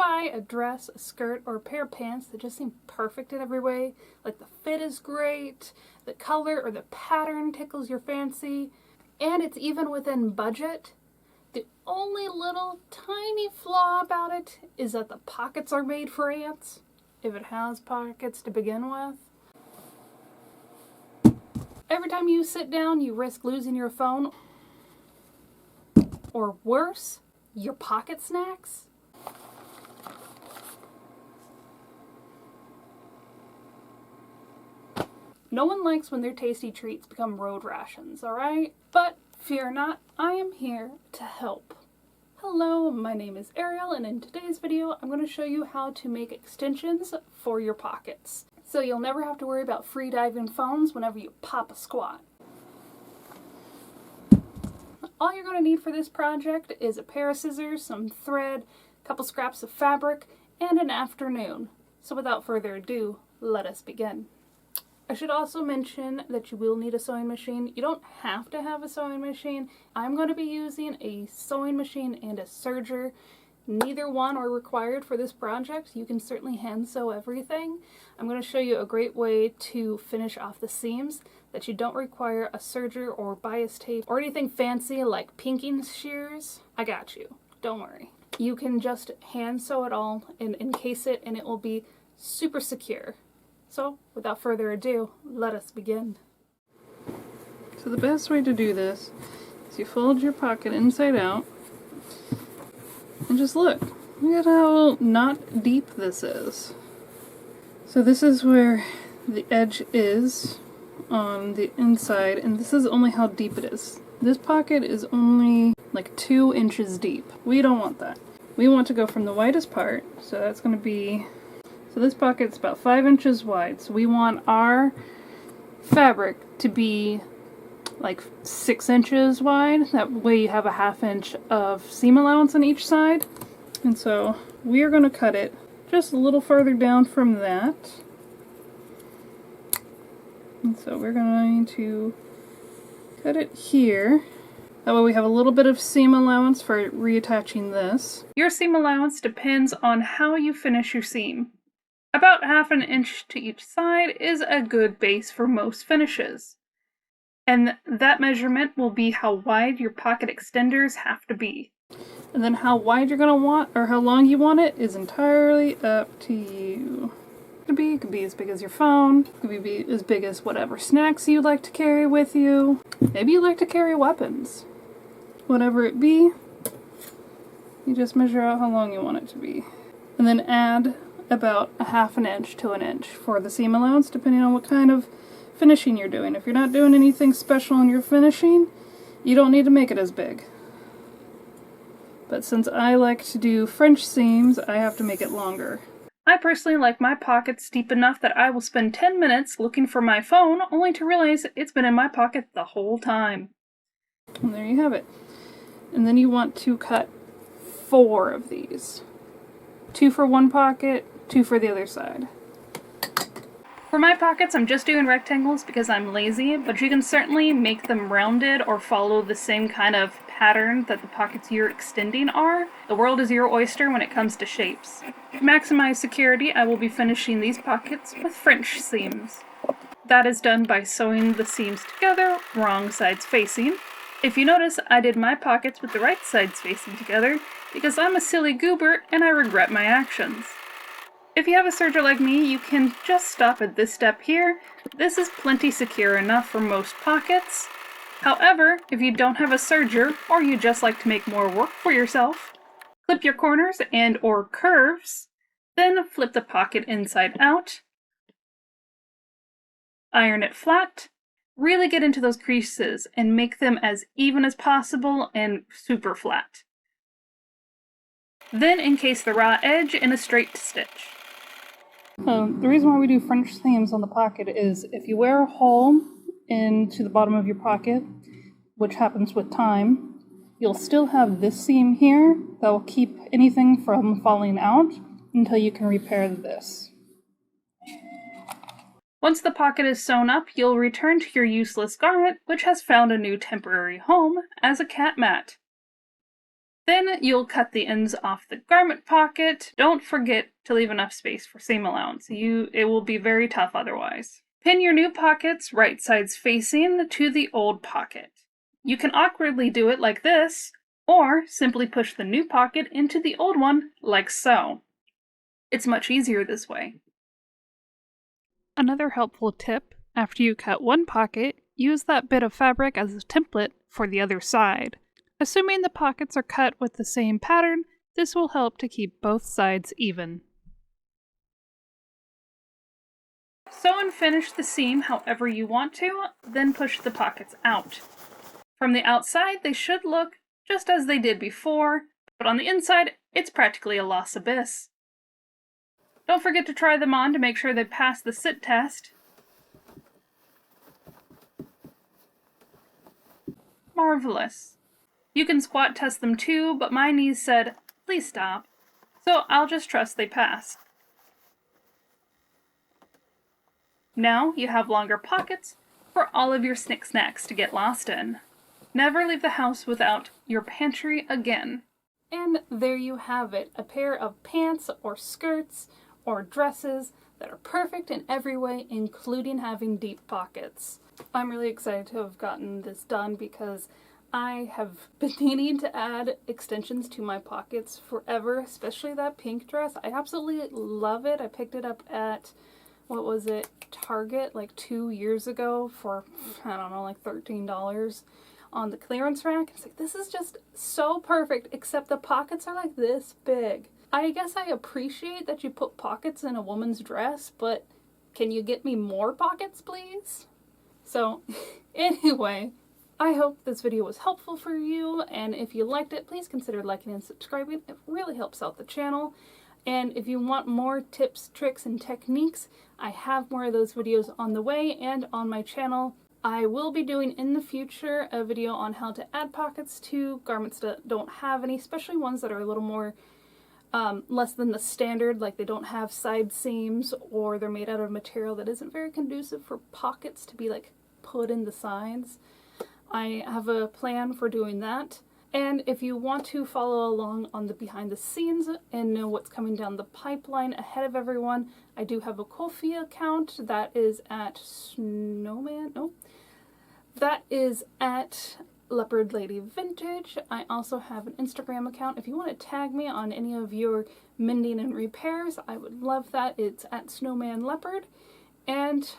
buy a dress, a skirt, or a pair of pants that just seem perfect in every way, like the fit is great, the color or the pattern tickles your fancy, and it's even within budget, the only little tiny flaw about it is that the pockets are made for ants, if it has pockets to begin with. Every time you sit down, you risk losing your phone, or worse, your pocket snacks. No one likes when their tasty treats become road rations, alright? But fear not, I am here to help. Hello, my name is Ariel, and in today's video, I'm going to show you how to make extensions for your pockets. So you'll never have to worry about free diving phones whenever you pop a squat. All you're going to need for this project is a pair of scissors, some thread, a couple scraps of fabric, and an afternoon. So without further ado, let us begin. I should also mention that you will need a sewing machine. You don't have to have a sewing machine. I'm going to be using a sewing machine and a serger. Neither one are required for this project. You can certainly hand sew everything. I'm going to show you a great way to finish off the seams that you don't require a serger or bias tape or anything fancy like pinking shears. I got you. Don't worry. You can just hand sew it all and encase it, and it will be super secure. So, without further ado, let us begin. So the best way to do this is you fold your pocket inside out and just look. Look at how not deep this is. So this is where the edge is on the inside, and this is only how deep it is. This pocket is only like 2 inches deep. We don't want that. We want to go from the widest part, so that's going to be... So this pocket's about 5 inches wide, so we want our fabric to be like 6 inches wide. That way you have a 1/2 inch of seam allowance on each side. And so we are going to cut it just a little further down from that. And so we're going to cut it here. That way we have a little bit of seam allowance for reattaching this. Your seam allowance depends on how you finish your seam. About 1/2 inch to each side is a good base for most finishes. And that measurement will be how wide your pocket extenders have to be. And then how wide you're going to want, or how long you want it, is entirely up to you. It could be as big as your phone, it could be as big as whatever snacks you like to carry with you. Maybe you like to carry weapons. Whatever it be, you just measure out how long you want it to be. And then add about a 1/2 inch to 1 inch for the seam allowance, depending on what kind of finishing you're doing. If you're not doing anything special in your finishing, you don't need to make it as big. But since I like to do French seams, I have to make it longer. I personally like my pockets deep enough that I will spend 10 minutes looking for my phone, only to realize it's been in my pocket the whole time. And there you have it. And then you want to cut 4 of these. 2 for one pocket, 2 for the other side. For my pockets, I'm just doing rectangles because I'm lazy, but you can certainly make them rounded or follow the same kind of pattern that the pockets you're extending are. The world is your oyster when it comes to shapes. To maximize security, I will be finishing these pockets with French seams. That is done by sewing the seams together, wrong sides facing. If you notice, I did my pockets with the right sides facing together because I'm a silly goober and I regret my actions. If you have a serger like me, you can just stop at this step here. This is plenty secure enough for most pockets. However, if you don't have a serger, or you just like to make more work for yourself, clip your corners and or curves, then flip the pocket inside out, iron it flat, really get into those creases and make them as even as possible and super flat. Then encase the raw edge in a straight stitch. The reason why we do French seams on the pocket is if you wear a hole into the bottom of your pocket, which happens with time, you'll still have this seam here that will keep anything from falling out until you can repair this. Once the pocket is sewn up, you'll return to your useless garment, which has found a new temporary home as a cat mat. Then you'll cut the ends off the garment pocket. Don't forget to leave enough space for seam allowance. It will be very tough otherwise. Pin your new pockets right sides facing to the old pocket. You can awkwardly do it like this, or simply push the new pocket into the old one like so. It's much easier this way. Another helpful tip, after you cut one pocket, use that bit of fabric as a template for the other side. Assuming the pockets are cut with the same pattern, this will help to keep both sides even. Sew and finish the seam however you want to, then push the pockets out. From the outside, they should look just as they did before, but on the inside, it's practically a lost abyss. Don't forget to try them on to make sure they pass the sit test. Marvelous. You can squat test them too, but my knees said, please stop. So I'll just trust they pass. Now you have longer pockets for all of your snacks to get lost in. Never leave the house without your pantry again. And there you have it, a pair of pants or skirts or dresses that are perfect in every way, including having deep pockets. I'm really excited to have gotten this done because I have been needing to add extensions to my pockets forever, especially that pink dress. I absolutely love it. I picked it up at, what was it, Target like 2 years ago for, I don't know, like $13 on the clearance rack. It's like, this is just so perfect, except the pockets are like this big. I guess I appreciate that you put pockets in a woman's dress, but can you get me more pockets, please? So, anyway, I hope this video was helpful for you, and if you liked it, please consider liking and subscribing. It really helps out the channel. And if you want more tips, tricks, and techniques, I have more of those videos on the way and on my channel. I will be doing in the future a video on how to add pockets to garments that don't have any, especially ones that are a little more less than the standard, like they don't have side seams or they're made out of material that isn't very conducive for pockets to be like put in the sides. I have a plan for doing that. And if you want to follow along on the behind the scenes and know what's coming down the pipeline ahead of everyone, I do have a Ko-fi account that is at that is at Leopard Lady Vintage. I also have an Instagram account. If you want to tag me on any of your mending and repairs, I would love that. It's at Snowman Leopard. And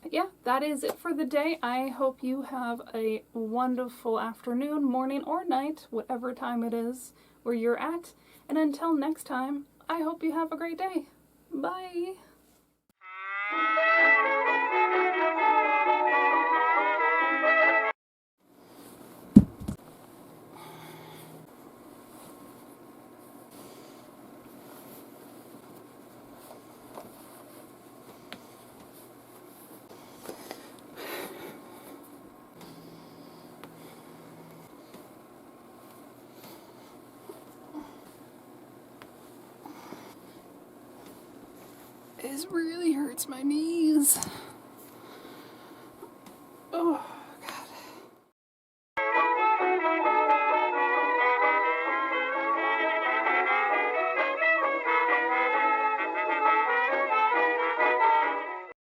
yeah, that is it for the day. I hope you have a wonderful afternoon, morning, or night, whatever time it is where you're at. And until next time, I hope you have a great day. Bye! This really hurts my knees.